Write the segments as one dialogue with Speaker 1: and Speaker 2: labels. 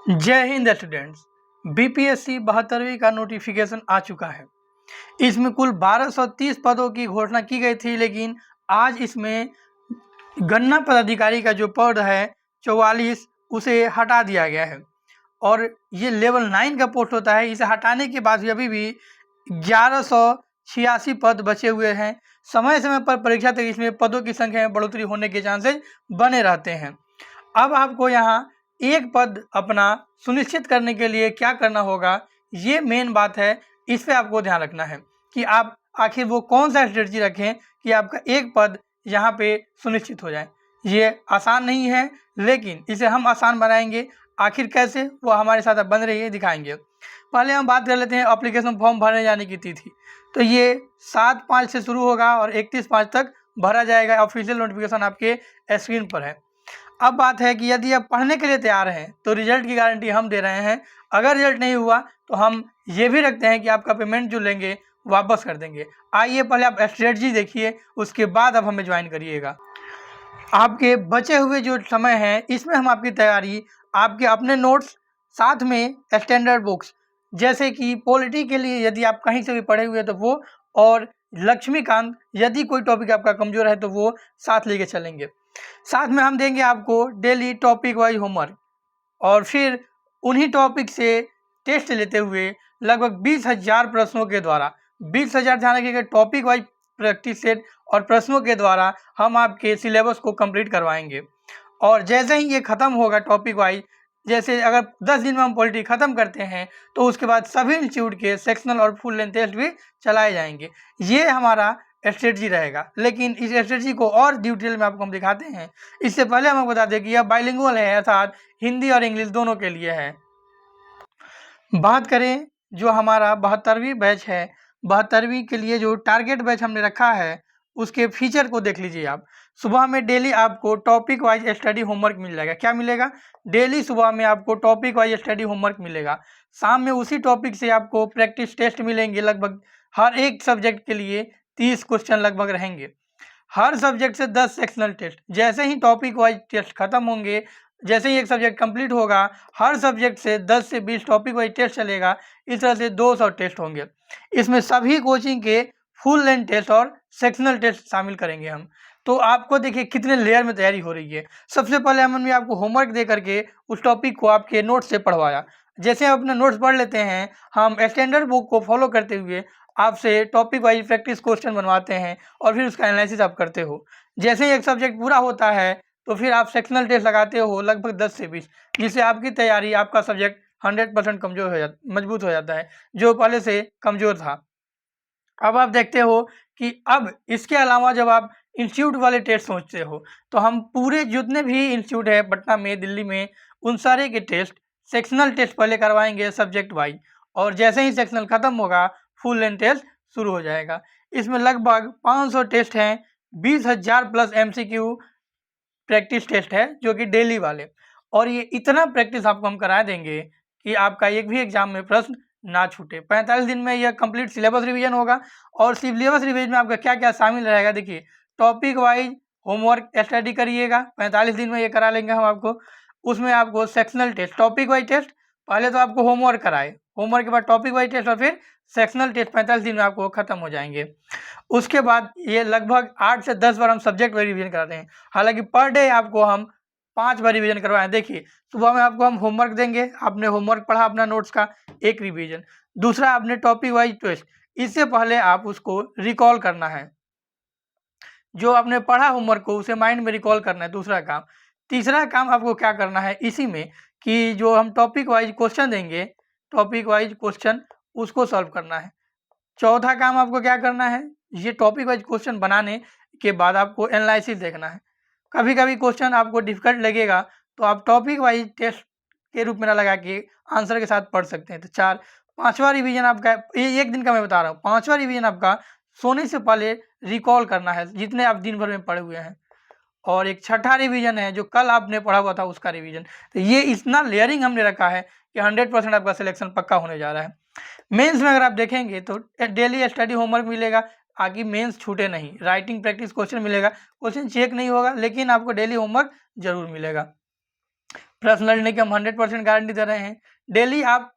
Speaker 1: जय Hind students. BPSC 72वीं का notification आ चुका है। इसमें कुल 1230 पदों की घोषणा की गई थी, लेकिन आज इसमें गन्ना पदाधिकारी का जो पद है 44 उसे हटा दिया गया है और ये लेवल 9 का पोस्ट होता है। इसे हटाने के बाद भी अभी भी 1186 पद बचे हुए हैं। समय समय पर परीक्षा तक इसमें पदों की संख्या में बढ़ोतरी होने के चांसेस बने रहते हैं। अब आपको यहाँ एक पद अपना सुनिश्चित करने के लिए क्या करना होगा, ये मेन बात है। इस पर आपको ध्यान रखना है कि आप आखिर वो कौन सा स्ट्रेटजी रखें कि आपका एक पद यहाँ पे सुनिश्चित हो जाए। ये आसान नहीं है, लेकिन इसे हम आसान बनाएंगे। आखिर कैसे, वो हमारे साथ बन रही है, दिखाएंगे। पहले हम बात कर लेते हैं एप्लीकेशन फॉर्म भरने जाने की तिथि। तो ये 7/5 से शुरू होगा और 31/5 तक भरा जाएगा। ऑफिशियल नोटिफिकेशन आपके स्क्रीन पर है। अब बात है कि यदि आप पढ़ने के लिए तैयार हैं तो रिजल्ट की गारंटी हम दे रहे हैं। अगर रिजल्ट नहीं हुआ तो हम ये भी रखते हैं कि आपका पेमेंट जो लेंगे वापस कर देंगे। आइए पहले आप स्ट्रेटजी देखिए, उसके बाद आप हमें ज्वाइन करिएगा। आपके बचे हुए जो समय है इसमें हम आपकी तैयारी, आपके अपने नोट्स, साथ में स्टैंडर्ड बुक्स जैसे कि पॉलिटी के लिए यदि आप कहीं से भी पढ़े हुए तो वो, और लक्ष्मीकांत यदि कोई टॉपिक आपका कमज़ोर है तो वो साथ लेके चलेंगे। साथ में हम देंगे आपको डेली टॉपिक वाइज होमवर्क और फिर उन्हीं टॉपिक से टेस्ट लेते हुए लगभग 20,000 प्रश्नों के द्वारा, 20,000 ध्यान रखिएगा, टॉपिक वाइज प्रैक्टिस सेट और प्रश्नों के द्वारा हम आपके सिलेबस को कंप्लीट करवाएंगे। और जैसे ही ये ख़त्म होगा टॉपिक वाइज, जैसे अगर 10 दिन में हम पॉलिटी ख़त्म करते हैं तो उसके बाद सभी इंस्टीट्यूट के सेक्शनल और फुल लेंथ टेस्ट भी चलाए जाएंगे। ये हमारा स्ट्रेटजी रहेगा, लेकिन इस स्ट्रेटजी को और डिटेल में आपको हम दिखाते हैं। इससे पहले हम आपको बता दें कि यह बाइलिंगुअल है, अर्थात हिंदी और इंग्लिश दोनों के लिए है। बात करें जो हमारा 72वीं बैच है, 72वीं के लिए जो टारगेट बैच हमने रखा है उसके फीचर को देख लीजिए आप। सुबह में डेली आपको टॉपिक वाइज स्टडी होमवर्क मिल जाएगा। क्या मिलेगा? डेली सुबह में आपको टॉपिक वाइज स्टडी होमवर्क मिलेगा। शाम में उसी टॉपिक से आपको प्रैक्टिस टेस्ट मिलेंगे। लगभग हर एक सब्जेक्ट के लिए 30 क्वेश्चन लगभग रहेंगे। हर सब्जेक्ट से 10 सेक्शनल टेस्ट। जैसे ही टॉपिक वाइज टेस्ट खत्म होंगे, जैसे ही एक सब्जेक्ट कंप्लीट होगा, हर सब्जेक्ट से 10 से 20 टॉपिक वाइज टेस्ट चलेगा। इस तरह से 200 टेस्ट होंगे। इसमें सभी कोचिंग के फुल लेंथ टेस्ट और सेक्शनल टेस्ट शामिल करेंगे हम। तो आपको देखिए कितने लेयर में तैयारी हो रही है। सबसे पहले हमने आपको होमवर्क दे करके उस टॉपिक को आपके नोट्स से पढ़वाया। जैसे आप अपने नोट्स पढ़ लेते हैं, हम स्टैंडर्ड बुक को फॉलो करते हुए आपसे टॉपिक वाइज प्रैक्टिस क्वेश्चन बनवाते हैं और फिर उसका एनालिसिस आप करते हो। जैसे ही एक सब्जेक्ट पूरा होता है तो फिर आप सेक्शनल टेस्ट लगाते हो लगभग 10 से 20, जिससे आपकी तैयारी, आपका सब्जेक्ट 100% कमजोर हो जाता, मजबूत हो जाता है, जो पहले से कमजोर था। अब आप देखते हो कि अब इसके अलावा जब आप इंस्टीट्यूट वाले टेस्ट सोचते हो तो हम पूरे जितने भी इंस्टीट्यूट है पटना में, दिल्ली में, उन सारे के टेस्ट, सेक्शनल टेस्ट पहले करवाएंगे सब्जेक्ट वाइज, और जैसे ही सेक्शनल खत्म होगा फुल लेंथ टेस्ट शुरू हो जाएगा। इसमें लगभग 500 टेस्ट हैं, 20,000 प्लस MCQ प्रैक्टिस टेस्ट है जो कि डेली वाले। और ये इतना प्रैक्टिस आपको हम करा देंगे कि आपका एक भी एग्जाम में प्रश्न ना छूटे। 45 दिन में यह कंप्लीट सिलेबस रिवीजन होगा। और सिलेबस रिवीजन में आपका क्या क्या शामिल रहेगा, देखिए, टॉपिक वाइज होमवर्क स्टडी करिएगा, 45 दिन में ये करा लेंगे हम आपको। उसमें आपको sectional test, topic wise test, पहले तो आपको होमवर्क कराए, होमवर्क के बाद टॉपिक वाइज टेस्ट और फिर सेक्शनल टेस्ट 45 दिन में आपको खत्म हो जाएंगे। उसके बाद ये लगभग 8 से 10 बार हम सब्जेक्ट वाइज रिवीजन कराते हैं। हालांकि पर डे आपको हम 5 बार रिवीजन करवाएं। देखिए, सुबह में आपको हम होमवर्क देंगे, आपने होमवर्क पढ़ा अपना नोट्स का, एक रिवीजन। दूसरा, आपने टॉपिक वाइज टेस्ट, इससे पहले आप उसको रिकॉल करना है, जो आपने पढ़ा होमवर्क को उसे माइंड में रिकॉल करना है, दूसरा काम। तीसरा काम आपको क्या करना है इसी में, कि जो हम टॉपिक वाइज क्वेश्चन देंगे, टॉपिक वाइज क्वेश्चन उसको सॉल्व करना है। चौथा काम आपको क्या करना है, ये टॉपिक वाइज क्वेश्चन बनाने के बाद आपको एनालिसिस देखना है। कभी कभी क्वेश्चन आपको डिफिकल्ट लगेगा तो आप टॉपिक वाइज टेस्ट के रूप में ना लगा के आंसर के साथ पढ़ सकते हैं। तो पांचवा रिवीजन आपका, ये एक दिन का मैं बता रहा हूँ, पांचवा रिवीजन आपका सोने से पहले रिकॉल करना है जितने आप दिन भर में पढ़े हुए हैं। और एक छठा रिवीजन है जो कल आपने पढ़ा हुआ था, उसका रिवीजन। तो ये इतना लेयरिंग हमने रखा है कि 100% आपका सिलेक्शन पक्का होने जा रहा है। मेंस में अगर आप देखेंगे तो डेली स्टडी होमवर्क मिलेगा, आगे मेंस छूटे नहीं। राइटिंग प्रैक्टिस क्वेश्चन मिलेगा, क्वेश्चन चेक नहीं होगा लेकिन आपको डेली होमवर्क जरूर मिलेगा। प्रश्न लड़ने की हम 100% गारंटी दे रहे हैं। डेली आप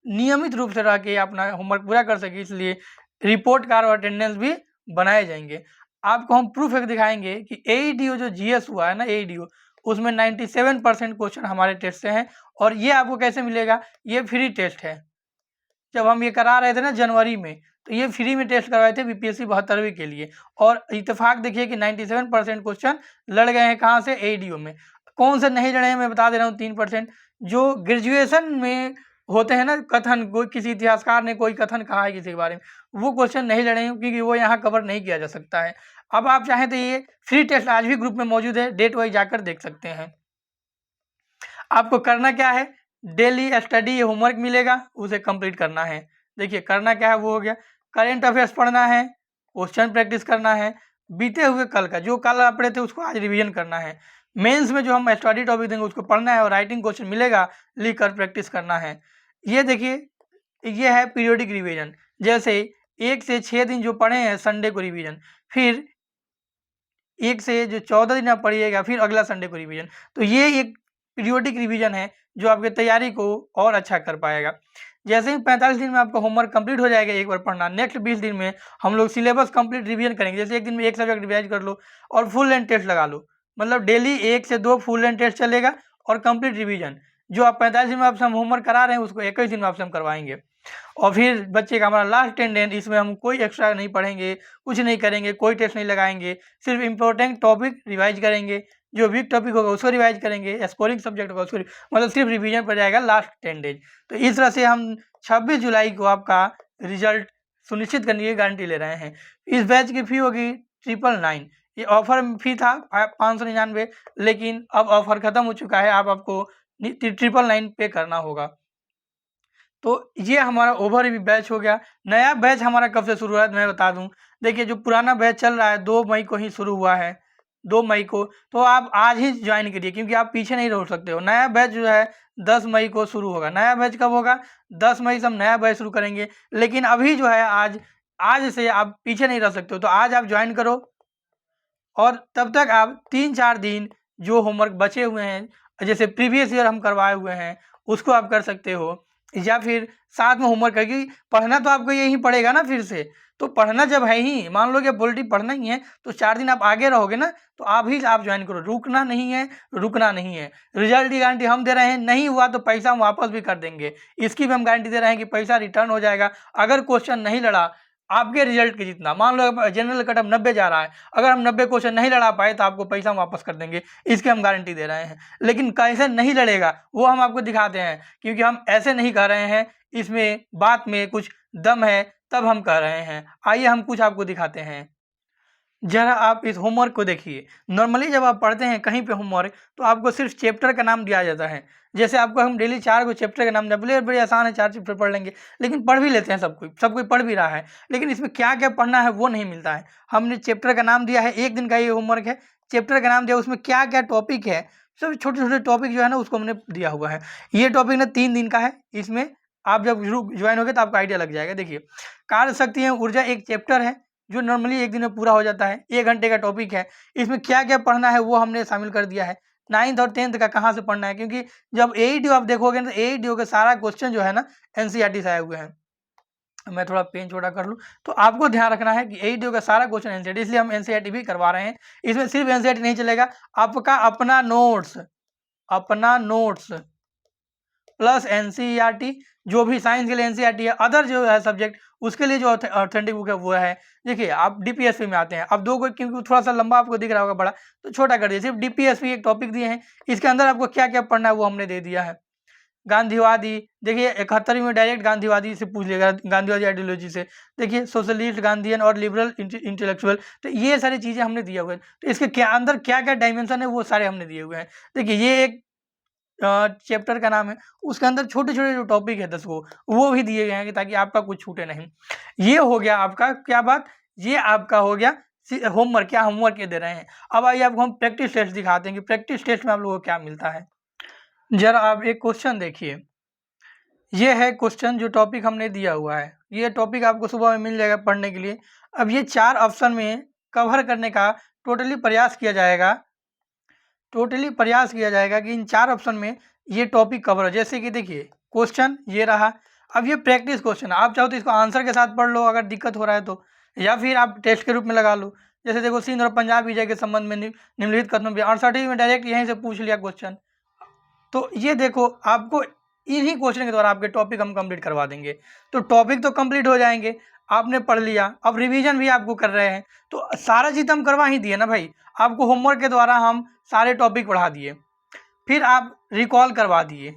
Speaker 1: नियमित रूप से रह के अपना होमवर्क पूरा कर सके, इसलिए रिपोर्ट कार्ड और अटेंडेंस भी बनाए जाएंगे। आपको हम प्रूफ एक दिखाएंगे कि AEDO जो GS हुआ है ना, AEDO उसमें 97% क्वेश्चन हमारे टेस्ट से हैं। और ये आपको कैसे मिलेगा? ये फ्री टेस्ट है। जब हम ये करा रहे थे ना जनवरी में, तो ये फ्री में टेस्ट करवाए थे BPSC 72वीं के लिए। और इत्तेफाक देखिए कि 97% क्वेश्चन लड़ गए हैं कहाँ से? AEDO में। कौन से नहीं लड़े हैं मैं बता दे रहा हूँ। 3% जो ग्रेजुएशन में होते हैं ना कथन, कोई किसी इतिहासकार ने कोई कथन कहा है किसी के बारे में, वो क्वेश्चन नहीं लड़े हैं क्योंकि वो यहाँ कवर नहीं किया जा सकता है। अब आप चाहें तो ये फ्री टेस्ट आज भी ग्रुप में मौजूद है, डेट वाइज जाकर देख सकते हैं। आपको करना क्या है? डेली स्टडी होमवर्क मिलेगा, उसे कंप्लीट करना है। देखिए करना क्या है, वो हो गया करेंट अफेयर्स पढ़ना है, क्वेश्चन प्रैक्टिस करना है, बीते हुए कल का जो कल आप पढ़े थे उसको आज रिवीजन करना है। मेंस में जो हम स्टडी टॉपिक देंगे उसको पढ़ना है और राइटिंग क्वेश्चन मिलेगा लिख कर प्रैक्टिस करना है। ये देखिए ये है पीरियोडिक रिवीजन। जैसे 1 से 6 दिन जो पढ़े हैं संडे को रिवीजन, फिर 1 से जो 14 दिन आप पढ़िएगा फिर अगला संडे को रिवीजन। तो ये एक पीरियोडिक रिवीजन है जो आपके तैयारी को और अच्छा कर पाएगा। जैसे ही 45 दिन में आपका होमवर्क कंप्लीट हो जाएगा एक बार पढ़ना, नेक्स्ट 20 दिन में हम लोग सिलेबस कंप्लीट रिवीजन करेंगे। जैसे एक दिन में एक सब्जेक्ट रिवाइज कर लो और फुल लेंथ टेस्ट लगा लो, मतलब डेली 1 से 2 फुल लेंथ टेस्ट चलेगा और कंप्लीट रिवीजन। जो आप 45 दिन में आपसे हम होमवर्क करा रहे हैं उसको 21 दिन में आपसे हम करवाएंगे। और फिर बच्चे का हमारा लास्ट अटेंडेंस, इसमें हम कोई एक्स्ट्रा नहीं पढ़ेंगे, कुछ नहीं करेंगे, कोई टेस्ट नहीं लगाएंगे, सिर्फ इंपॉर्टेंट टॉपिक रिवाइज करेंगे, जो वीक टॉपिक होगा उसको रिवाइज करेंगे, स्कोरिंग सब्जेक्ट होगा उसको, मतलब सिर्फ रिवीजन पर जाएगा लास्ट 10 डेज। तो इस तरह से हम 26 जुलाई को आपका रिजल्ट सुनिश्चित करने की गारंटी ले रहे हैं। इस बैच की फ़ी होगी 999। ये ऑफर फी था 599, लेकिन अब ऑफर ख़त्म हो चुका है, आपको 999 पे करना होगा। तो ये हमारा ओवरव्यू बैच हो गया। नया बैच हमारा कब से शुरू हुआ है मैं बता दूं। देखिए जो पुराना बैच चल रहा है 2 मई को ही शुरू हुआ है, 2 मई को। तो आप आज ही ज्वाइन करिए क्योंकि आप पीछे नहीं रह सकते हो। नया बैच जो है 10 मई को शुरू होगा। नया बैच कब होगा? 10 मई से हम नया बैच शुरू करेंगे। लेकिन अभी जो है आज से आप पीछे नहीं रह सकते हो, तो आज आप ज्वाइन करो और तब तक आप 3-4 दिन जो होमवर्क बचे हुए हैं, जैसे प्रीवियस ईयर हम करवाए हुए हैं, उसको आप कर सकते हो। या फिर साथ में होमवर्क करके पढ़ना तो आपको यही पड़ेगा ना फिर से। तो पढ़ना जब है ही, मान लो कि पॉलिटी पढ़ना ही है, तो 4 दिन आप आगे रहोगे ना, तो आप ज्वाइन करो। रुकना नहीं है, रुकना नहीं है। रिजल्ट की गारंटी हम दे रहे हैं, नहीं हुआ तो पैसा हम वापस भी कर देंगे। इसकी भी हम गारंटी दे रहे हैं कि पैसा रिटर्न हो जाएगा। अगर क्वेश्चन नहीं लड़ा आपके रिजल्ट के जितना, मान लो जनरल कट ऑफ 90 जा रहा है, अगर हम 90 क्वेश्चन नहीं लड़ा पाए तो आपको पैसा हम वापस कर देंगे। इसकी हम गारंटी दे रहे हैं। लेकिन कैसे नहीं लड़ेगा वो हम आपको दिखाते हैं, क्योंकि हम ऐसे नहीं कह रहे हैं, इसमें बात में कुछ दम है तब हम कह रहे हैं। आइए हम कुछ आपको दिखाते हैं। जरा आप इस होमवर्क को देखिए। नॉर्मली जब आप पढ़ते हैं कहीं पे होमवर्क, तो आपको सिर्फ चैप्टर का नाम दिया जाता है। जैसे आपको हम डेली 4 को चैप्टर का नाम दिया, बोले बड़े आसान है 4 चैप्टर पढ़ लेंगे, लेकिन पढ़ भी लेते हैं सब कोई पढ़ भी रहा है, लेकिन इसमें क्या क्या पढ़ना है वो नहीं मिलता है। हमने चैप्टर का नाम दिया है, 1 दिन का ये होमवर्क है, चैप्टर का नाम दिया, उसमें क्या क्या टॉपिक है, सब छोटे छोटे टॉपिक जो है ना उसको हमने दिया हुआ है। ये टॉपिक ना 3 दिन का है। इसमें आप जब ज्वाइन होगे तो आपको आइडिया लग जाएगा। देखिए कार्य शक्ति है ऊर्जा एक चैप्टर है जो नॉर्मली 1 दिन में पूरा हो जाता है, 1 घंटे का टॉपिक है। इसमें क्या क्या पढ़ना है वो हमने शामिल कर दिया है। 9th और 10th का कहाँ से पढ़ना है, क्योंकि जब AEDO आप देखोगे ना तो AEDO का सारा क्वेश्चन जो है ना NCERT से आए हुए हैं। मैं थोड़ा पेन छोटा कर लूँ, तो आपको ध्यान रखना है कि AEDO का सारा क्वेश्चन NCERT, इसलिए हम NCERT भी करवा रहे हैं। इसमें सिर्फ NCERT नहीं चलेगा, आपका अपना नोट्स प्लस NCERT, जो भी साइंस के लिए NCERT है, अदर जो है सब्जेक्ट उसके लिए जो ऑथेंटिक बुक है वो है। देखिए आप DPSP में आते हैं, अब 2 को क्योंकि थोड़ा सा लंबा आपको दिख रहा होगा बड़ा, तो छोटा कर दिया, सिर्फ DPSP एक टॉपिक दिए हैं, इसके अंदर आपको क्या क्या पढ़ना है वो हमने दे दिया है। गांधीवादी, देखिए 71वीं में डायरेक्ट गांधीवादी से पूछ लेगा, गांधीवादी आइडियोलॉजी से। देखिए सोशलिस्ट, गांधीयन और लिबरल इंटेलेक्चुअल, तो ये सारी चीज़ें हमने दिया हुआ है। तो इसके क्या अंदर क्या क्या डायमेंशन है वो सारे हमने दिए हुए हैं। देखिए ये एक चैप्टर का नाम है, उसके अंदर छोटे-छोटे जो टॉपिक है 10 वो भी दिए गए हैं कि ताकि आपका कुछ छूटे नहीं। ये हो गया आपका क्या बात, ये आपका हो गया होमवर्क, क्या होमवर्क ये दे रहे हैं। अब आइए आपको हम प्रैक्टिस टेस्ट दिखाते हैं कि प्रैक्टिस टेस्ट में आप लोगों को क्या मिलता है। जरा आप एक क्वेश्चन देखिए, ये है क्वेश्चन जो टॉपिक हमने दिया हुआ है। ये टॉपिक आपको सुबह में मिल जाएगा पढ़ने के लिए। अब ये 4 ऑप्शन में कवर करने का टोटली प्रयास किया जाएगा। टोटली प्रयास किया जाएगा कि इन 4 ऑप्शन में ये टॉपिक कवर हो। जैसे कि देखिए क्वेश्चन ये रहा, अब ये प्रैक्टिस क्वेश्चन, आप चाहो तो इसको आंसर के साथ पढ़ लो अगर दिक्कत हो रहा है तो, या फिर आप टेस्ट के रूप में लगा लो। जैसे देखो सिंध और पंजाब विजय के संबंध में निम्नलिखित कथनों में 68 में डायरेक्ट यहीं से पूछ लिया क्वेश्चन। तो ये देखो आपको इन्हीं क्वेश्चन के द्वारा आपके टॉपिक हम कंप्लीट करवा देंगे। तो टॉपिक तो कंप्लीट हो जाएंगे, आपने पढ़ लिया, अब रिवीजन भी आपको कर रहे हैं, तो सारा चीज़ हम करवा ही दिए ना भाई। आपको होमवर्क के द्वारा हम सारे टॉपिक पढ़ा दिए, फिर आप रिकॉल करवा दिए,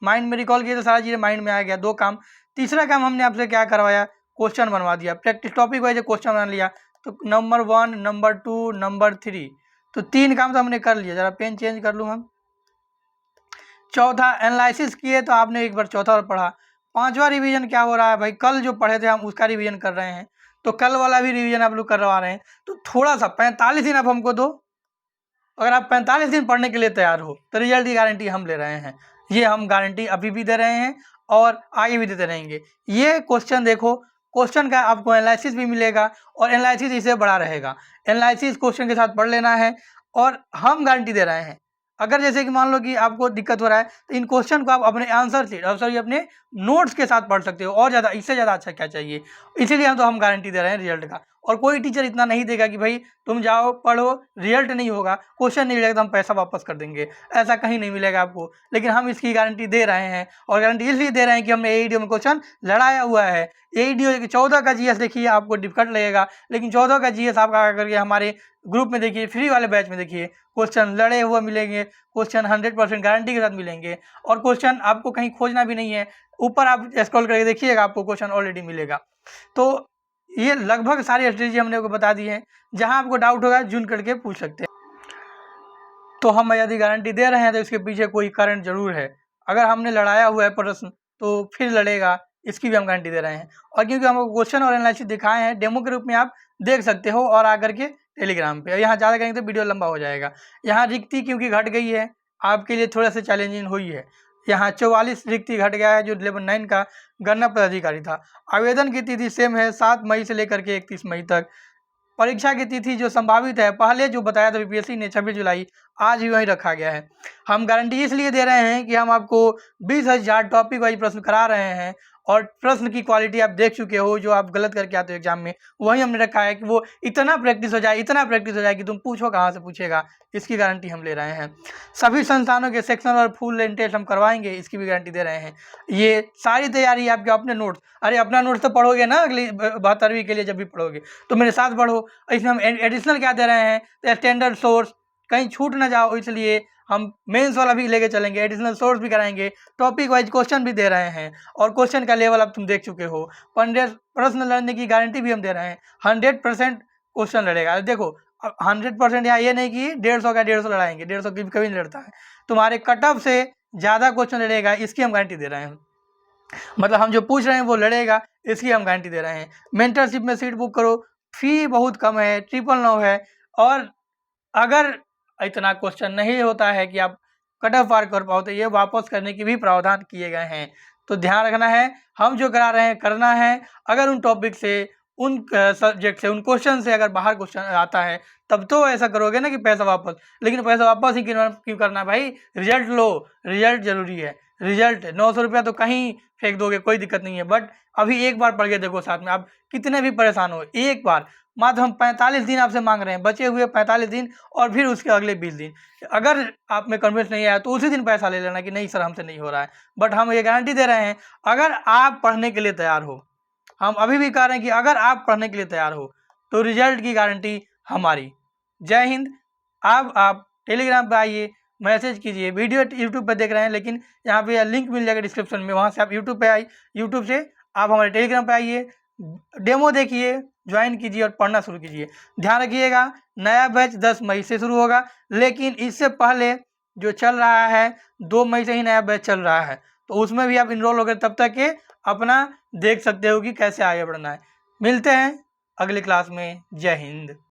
Speaker 1: माइंड में रिकॉल किए तो सारा चीज़ें माइंड में आ गया, 2 काम। तीसरा काम हमने आपसे क्या करवाया, क्वेश्चन बनवा दिया, प्रैक्टिस टॉपिक वाइज क्वेश्चन बना लिया। तो नंबर 1, नंबर 2, नंबर 3, तो 3 काम तो हमने कर लिया। जरा पेन चेंज कर लूँ हम। चौथा एनालिसिस किए तो आपने एक बार चौथा और पढ़ा। 5वां रिवीजन क्या हो रहा है भाई, कल जो पढ़े थे हम उसका रिवीजन कर रहे हैं, तो कल वाला भी रिवीजन आप लोग करवा रहे हैं। तो थोड़ा सा 45 दिन आप हमको दो, अगर आप 45 दिन पढ़ने के लिए तैयार हो तो रिजल्ट की गारंटी हम ले रहे हैं। ये हम गारंटी अभी भी दे रहे हैं और आगे भी देते रहेंगे। ये क्वेश्चन देखो, क्वेश्चन का आपको एनालिसिस भी मिलेगा और एनालिसिस इससे बड़ा रहेगा। एनालिसिस क्वेश्चन के साथ पढ़ लेना है और हम गारंटी दे रहे हैं। अगर जैसे कि मान लो कि आपको दिक्कत हो रहा है तो इन क्वेश्चन को आप अपने आंसर शीट और सॉरी अपने नोट्स के साथ पढ़ सकते हो, और ज़्यादा इससे ज़्यादा अच्छा क्या चाहिए। इसीलिए हम गारंटी दे रहे हैं रिजल्ट का। और कोई टीचर इतना नहीं देगा कि भाई तुम जाओ पढ़ो रिजल्ट नहीं होगा, क्वेश्चन नहीं मिलेगा तो हम पैसा वापस कर देंगे, ऐसा कहीं नहीं मिलेगा आपको। लेकिन हम इसकी गारंटी दे रहे हैं, और गारंटी इसलिए दे रहे हैं कि हमने एईडी में क्वेश्चन लड़ाया हुआ है। एईडी 14 का जीएस देखिए आपको डिफिकल्ट लगेगा, लेकिन 14 का जीएस आप आकर करके हमारे ग्रुप में देखिए, फ्री वाले बैच में देखिए, क्वेश्चन लड़े हुए मिलेंगे, क्वेश्चन 100% गारंटी के साथ मिलेंगे, और क्वेश्चन आपको कहीं खोजना भी नहीं है। ऊपर आप स्क्रॉल करके देखिएगा आपको क्वेश्चन ऑलरेडी मिलेगा। तो ये लगभग सारी स्ट्रेटेजी हमने आपको बता दी है। जहां आपको डाउट होगा जून करके पूछ सकते हैं। तो हम यदि गारंटी दे रहे हैं तो इसके पीछे कोई कारण जरूर है। अगर हमने लड़ाया हुआ है प्रश्न तो फिर लड़ेगा, इसकी भी हम गारंटी दे रहे हैं। और क्योंकि हम क्वेश्चन और एनालिसिस दिखाए हैं, डेमो के रूप में आप देख सकते हो और आकर के टेलीग्राम पे। यहाँ ज़्यादा करेंगे तो वीडियो लंबा हो जाएगा। यहाँ रिक्ति क्योंकि घट गई है, आपके लिए थोड़ा सा चैलेंजिंग हुई है। यहाँ 44 रिक्ति घट गया है, जो लेवल 9 का गणना पदाधिकारी था। आवेदन की तिथि सेम है, 7 मई से लेकर के 31 मई तक। परीक्षा की तिथि जो संभावित है, पहले जो बताया था बीपीएससी ने 26 जुलाई, आज भी वहीं रखा गया है। हम गारंटी इसलिए दे रहे हैं कि हम आपको 20,000 टॉपिक वाइज प्रश्न करा रहे हैं, और प्रश्न की क्वालिटी आप देख चुके हो, जो आप गलत करके आते हो एग्जाम में, वही हमने रखा है कि वो इतना प्रैक्टिस हो जाए, इतना प्रैक्टिस हो जाए कि तुम पूछो कहाँ से पूछेगा। इसकी गारंटी हम ले रहे हैं। सभी संस्थानों के सेक्शन और फुल लेंथ टेस्ट हम करवाएंगे, इसकी भी गारंटी दे रहे हैं। ये सारी तैयारी आपके अपने नोट्स, अरे अपना नोट्स तो पढ़ोगे ना अगली 72वीं के लिए, जब भी पढ़ोगे तो मेरे साथ पढ़ो। इसमें हम एडिशनल क्या दे रहे हैं, तो स्टैंडर्ड सोर्स, कहीं छूट ना जाओ, इसलिए हम मेंस वाला भी लेके चलेंगे, एडिशनल सोर्स भी कराएंगे, टॉपिक वाइज क्वेश्चन भी दे रहे हैं, और क्वेश्चन का लेवल अब तुम देख चुके हो। 100 प्रश्न लड़ने की गारंटी भी हम दे रहे हैं। 100% क्वेश्चन लड़ेगा। देखो 100% यहाँ ये नहीं कि 150 का 150 लड़ाएंगे, 150 की कभी नहीं लड़ता है। तुम्हारे कट ऑफ से ज़्यादा क्वेश्चन लड़ेगा, इसकी हम गारंटी दे रहे हैं। मतलब हम जो पूछ रहे हैं वो लड़ेगा, इसकी हम गारंटी दे रहे हैं। मेंटरशिप में सीट बुक करो, फी बहुत कम है, 999 है, और अगर इतना क्वेश्चन नहीं होता है कि आप कट ऑफ पार कर पाओ तो ये वापस करने की भी प्रावधान किए गए हैं। तो ध्यान रखना है, हम जो करा रहे हैं करना है। अगर उन टॉपिक से, उन सब्जेक्ट से, उन क्वेश्चन से अगर बाहर क्वेश्चन आता है तब तो ऐसा करोगे ना कि पैसा वापस। लेकिन पैसा वापस ही क्यों करना है भाई, रिजल्ट लो, रिजल्ट जरूरी है। रिजल्ट 900 रुपया तो कहीं फेंक दोगे, कोई दिक्कत नहीं है, बट अभी एक बार पढ़ के देखो साथ में, आप कितने भी परेशान हो, एक बार। मात्र हम 45 दिन आपसे मांग रहे हैं, बचे हुए 45 दिन और फिर उसके अगले 20 दिन। अगर आप में कॉन्फिडेंस नहीं आया तो उसी दिन पैसा ले लेना कि नहीं सर हमसे नहीं हो रहा है। बट हम ये गारंटी दे रहे हैं, अगर आप पढ़ने के लिए तैयार हो, हम अभी भी कह रहे हैं कि अगर आप पढ़ने के लिए तैयार हो तो रिजल्ट की गारंटी हमारी। जय हिंद। अब आप टेलीग्राम पे आइए, मैसेज कीजिए। वीडियो यूट्यूब पर देख रहे हैं, लेकिन यहाँ पे लिंक मिल जाएगा डिस्क्रिप्शन में, वहाँ से आप यूट्यूब पे आइए, यूट्यूब से आप हमारे टेलीग्राम पे आइए, डेमो देखिए, ज्वाइन कीजिए और पढ़ना शुरू कीजिए। ध्यान रखिएगा, नया बैच 10 मई से शुरू होगा, लेकिन इससे पहले जो चल रहा है 2 मई से ही नया बैच चल रहा है, तो उसमें भी आप इनरोल हो गए, तब तक के अपना देख सकते हो कि कैसे आगे बढ़ना है। मिलते हैं अगली क्लास में। जय हिंद।